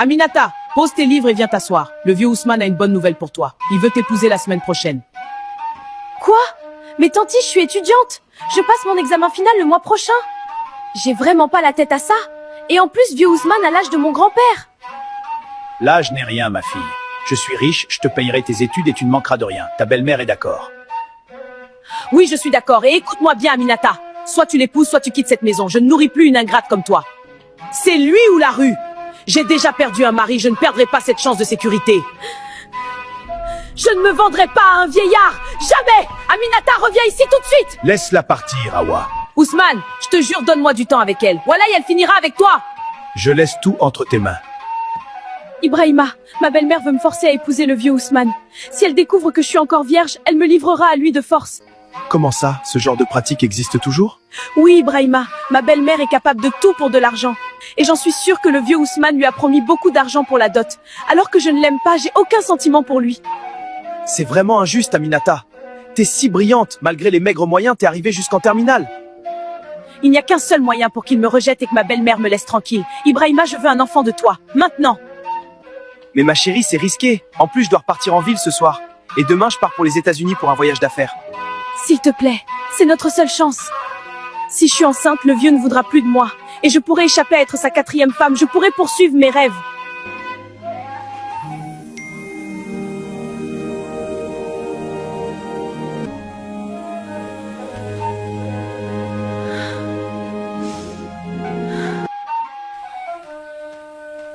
Aminata, pose tes livres et viens t'asseoir. Le vieux Ousmane a une bonne nouvelle pour toi. Il veut t'épouser la semaine prochaine. Quoi? Mais tanti, je suis étudiante. Je passe mon examen final le mois prochain. J'ai vraiment pas la tête à ça. Et en plus, vieux Ousmane a l'âge de mon grand-père. L'âge n'est rien, ma fille. Je suis riche, je te payerai tes études et tu ne manqueras de rien. Ta belle-mère est d'accord. Oui, je suis d'accord. Et écoute-moi bien, Aminata. Soit tu l'épouses, soit tu quittes cette maison. Je ne nourris plus une ingrate comme toi. C'est lui ou la rue. J'ai déjà perdu un mari, je ne perdrai pas cette chance de sécurité. Je ne me vendrai pas à un vieillard. Jamais. Aminata, reviens ici tout de suite. Laisse-la partir, Awa. Ousmane, je te jure, donne-moi du temps avec elle. Voilà, et elle finira avec toi. Je laisse tout entre tes mains. Ibrahima, ma belle-mère veut me forcer à épouser le vieux Ousmane. Si elle découvre que je suis encore vierge, elle me livrera à lui de force. Comment ça? Ce genre de pratique existe toujours? Oui, Ibrahima, ma belle-mère est capable de tout pour de l'argent. Et j'en suis sûre que le vieux Ousmane lui a promis beaucoup d'argent pour la dot. Alors que je ne l'aime pas, j'ai aucun sentiment pour lui. C'est vraiment injuste, Aminata. T'es si brillante, malgré les maigres moyens, t'es arrivée jusqu'en terminale. Il n'y a qu'un seul moyen pour qu'il me rejette et que ma belle-mère me laisse tranquille. Ibrahima, je veux un enfant de toi. Maintenant. Mais ma chérie, c'est risqué. En plus, je dois repartir en ville ce soir. Et demain, je pars pour les États-Unis pour un voyage d'affaires. S'il te plaît, c'est notre seule chance. Si je suis enceinte, le vieux ne voudra plus de moi. Et je pourrai échapper à être sa 4e femme. Je pourrai poursuivre mes rêves.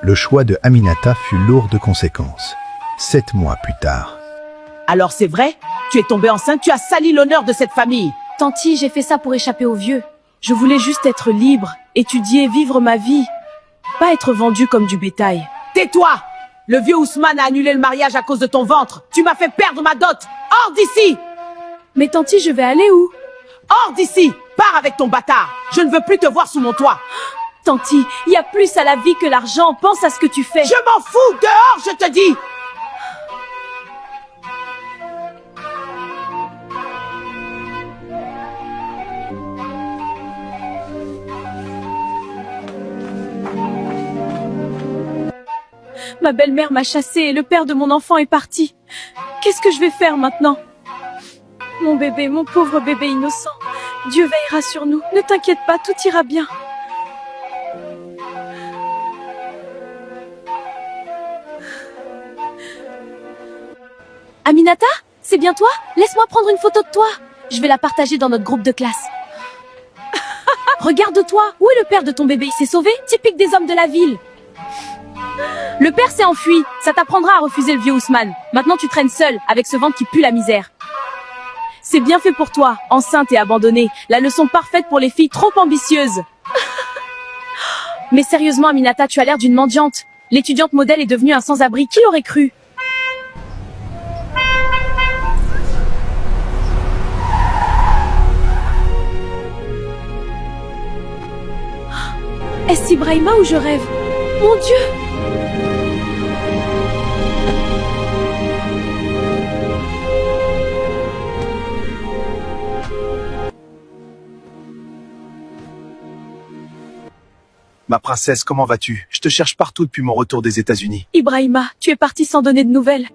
Le choix de Aminata fut lourd de conséquences. 7 mois plus tard. Alors c'est vrai? Tu es tombée enceinte, tu as sali l'honneur de cette famille. Tanti, j'ai fait ça pour échapper au vieux. Je voulais juste être libre, étudier, vivre ma vie. Pas être vendue comme du bétail. Tais-toi! Le vieux Ousmane a annulé le mariage à cause de ton ventre. Tu m'as fait perdre ma dot. Hors d'ici! Mais tanti, je vais aller où? Hors d'ici! Pars avec ton bâtard. Je ne veux plus te voir sous mon toit. Tanti, il y a plus à la vie que l'argent. Pense à ce que tu fais. Je m'en fous! Dehors, je te dis! Ma belle-mère m'a chassée et le père de mon enfant est parti. Qu'est-ce que je vais faire maintenant? Mon bébé, mon pauvre bébé innocent. Dieu veillera sur nous. Ne t'inquiète pas, tout ira bien. Aminata, c'est bien toi? Laisse-moi prendre une photo de toi. Je vais la partager dans notre groupe de classe. Regarde-toi, où est le père de ton bébé? Il s'est sauvé? Typique des hommes de la ville. Le père s'est enfui, ça t'apprendra à refuser le vieux Ousmane. Maintenant tu traînes seule, avec ce ventre qui pue la misère. C'est bien fait pour toi, enceinte et abandonnée. La leçon parfaite pour les filles trop ambitieuses. Mais sérieusement Aminata, tu as l'air d'une mendiante. L'étudiante modèle est devenue un sans-abri, qui l'aurait cru? Est-ce Ibrahima ou je rêve? Mon Dieu! Ma princesse, comment vas-tu? Je te cherche partout depuis mon retour des États-Unis. Ibrahima, tu es parti sans donner de nouvelles.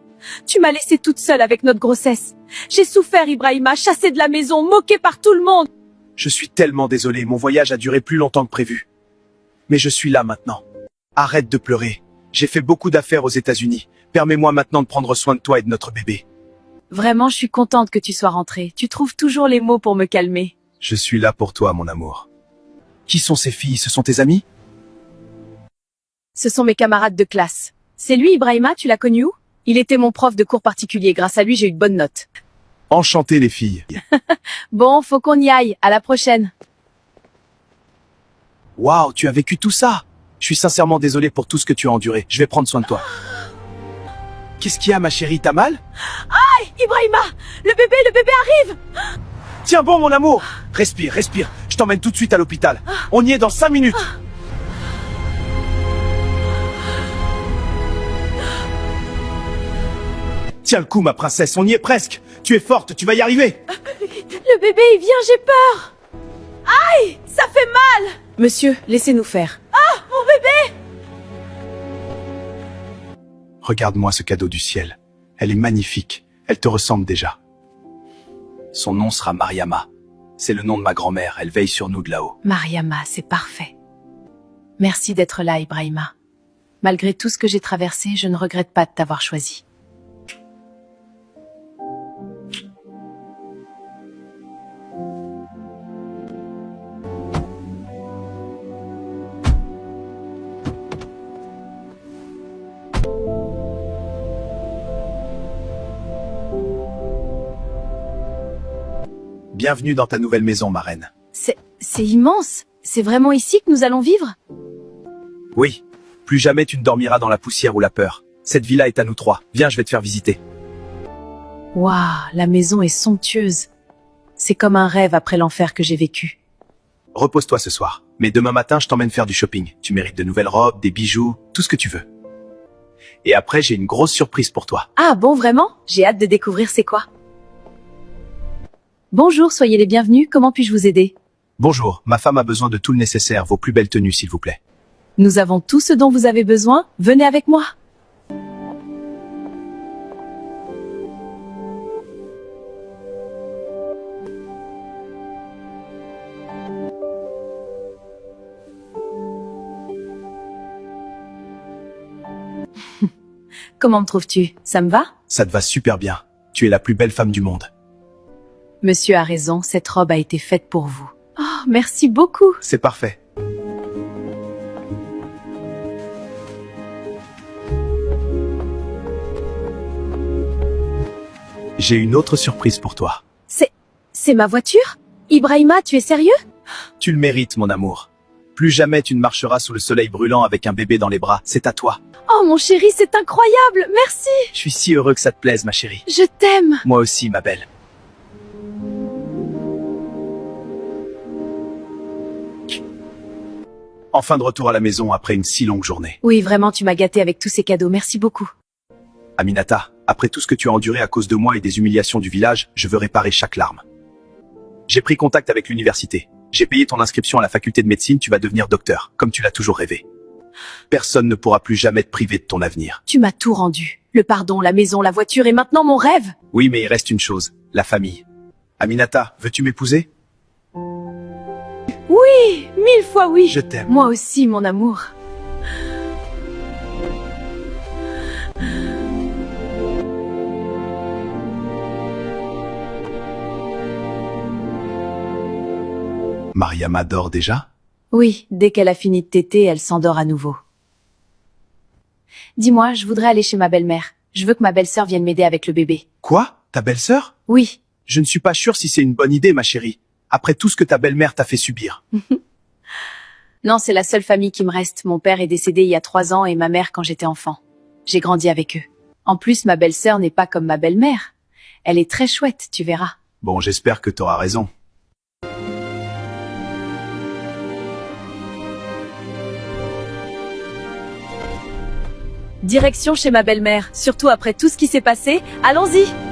Tu m'as laissé toute seule avec notre grossesse. J'ai souffert, Ibrahima, chassée de la maison, moquée par tout le monde. Je suis tellement désolé, mon voyage a duré plus longtemps que prévu. Mais je suis là maintenant. Arrête de pleurer. J'ai fait beaucoup d'affaires aux États-Unis. Permets-moi maintenant de prendre soin de toi et de notre bébé. Vraiment, je suis contente que tu sois rentrée. Tu trouves toujours les mots pour me calmer. Je suis là pour toi, mon amour. Qui sont ces filles? Ce sont tes amis? Ce sont mes camarades de classe. C'est lui, Ibrahima, tu l'as connu où? Il était mon prof de cours particulier. Grâce à lui, j'ai eu de bonnes notes. Enchanté, les filles. Bon, faut qu'on y aille. À la prochaine. Waouh, tu as vécu tout ça? Je suis sincèrement désolé pour tout ce que tu as enduré. Je vais prendre soin de toi. Qu'est-ce qu'il y a, ma chérie? T'as mal? Aïe, Ibrahima! Le bébé arrive! Tiens bon, mon amour. Respire, respire. Je t'emmène tout de suite à l'hôpital. On y est dans 5 minutes. Tiens le coup, ma princesse, on y est presque. Tu es forte, tu vas y arriver. Le bébé, il vient, j'ai peur. Aïe, ça fait mal. Monsieur, laissez-nous faire. Ah, mon bébé. Regarde-moi ce cadeau du ciel. Elle est magnifique. Elle te ressemble déjà. Son nom sera Mariama. C'est le nom de ma grand-mère. Elle veille sur nous de là-haut. Mariama, c'est parfait. Merci d'être là, Ibrahima. Malgré tout ce que j'ai traversé, je ne regrette pas de t'avoir choisi. Bienvenue dans ta nouvelle maison, ma reine. C'est immense. C'est vraiment ici que nous allons vivre? Oui. Plus jamais tu ne dormiras dans la poussière ou la peur. Cette villa est à nous trois. Viens, je vais te faire visiter. Waouh, la maison est somptueuse. C'est comme un rêve après l'enfer que j'ai vécu. Repose-toi ce soir. Mais demain matin, je t'emmène faire du shopping. Tu mérites de nouvelles robes, des bijoux, tout ce que tu veux. Et après, j'ai une grosse surprise pour toi. Ah bon, vraiment? J'ai hâte de découvrir c'est quoi. Bonjour, soyez les bienvenus. Comment puis-je vous aider? Bonjour, ma femme a besoin de tout le nécessaire. Vos plus belles tenues, s'il vous plaît. Nous avons tout ce dont vous avez besoin. Venez avec moi. Comment me trouves-tu? Ça me va? Ça te va super bien. Tu es la plus belle femme du monde. Monsieur a raison, cette robe a été faite pour vous. Oh, merci beaucoup. C'est parfait. J'ai une autre surprise pour toi. C'est ma voiture? Ibrahima, tu es sérieux? Tu le mérites, mon amour. Plus jamais tu ne marcheras sous le soleil brûlant avec un bébé dans les bras. C'est à toi. Oh mon chéri, c'est incroyable. Merci. Je suis si heureux que ça te plaise, ma chérie. Je t'aime. Moi aussi, ma belle. Enfin de retour à la maison après une si longue journée. Oui, vraiment, tu m'as gâté avec tous ces cadeaux. Merci beaucoup. Aminata, après tout ce que tu as enduré à cause de moi et des humiliations du village, je veux réparer chaque larme. J'ai pris contact avec l'université. J'ai payé ton inscription à la faculté de médecine, tu vas devenir docteur, comme tu l'as toujours rêvé. Personne ne pourra plus jamais te priver de ton avenir. Tu m'as tout rendu. Le pardon, la maison, la voiture et maintenant mon rêve. Oui, mais il reste une chose, la famille. Aminata, veux-tu m'épouser? Oui, 1000 fois oui. Je t'aime. Moi aussi, mon amour. Mariama dort déjà? Oui, dès qu'elle a fini de téter, elle s'endort à nouveau. Dis-moi, je voudrais aller chez ma belle-mère. Je veux que ma belle-sœur vienne m'aider avec le bébé. Quoi? Ta belle-sœur? Oui. Je ne suis pas sûr si c'est une bonne idée, ma chérie. Après tout ce que ta belle-mère t'a fait subir. Non, c'est la seule famille qui me reste. Mon père est décédé il y a 3 ans et ma mère quand j'étais enfant. J'ai grandi avec eux. En plus, ma belle-sœur n'est pas comme ma belle-mère. Elle est très chouette, tu verras. Bon, j'espère que t'auras raison. Direction chez ma belle-mère. Surtout après tout ce qui s'est passé. Allons-y!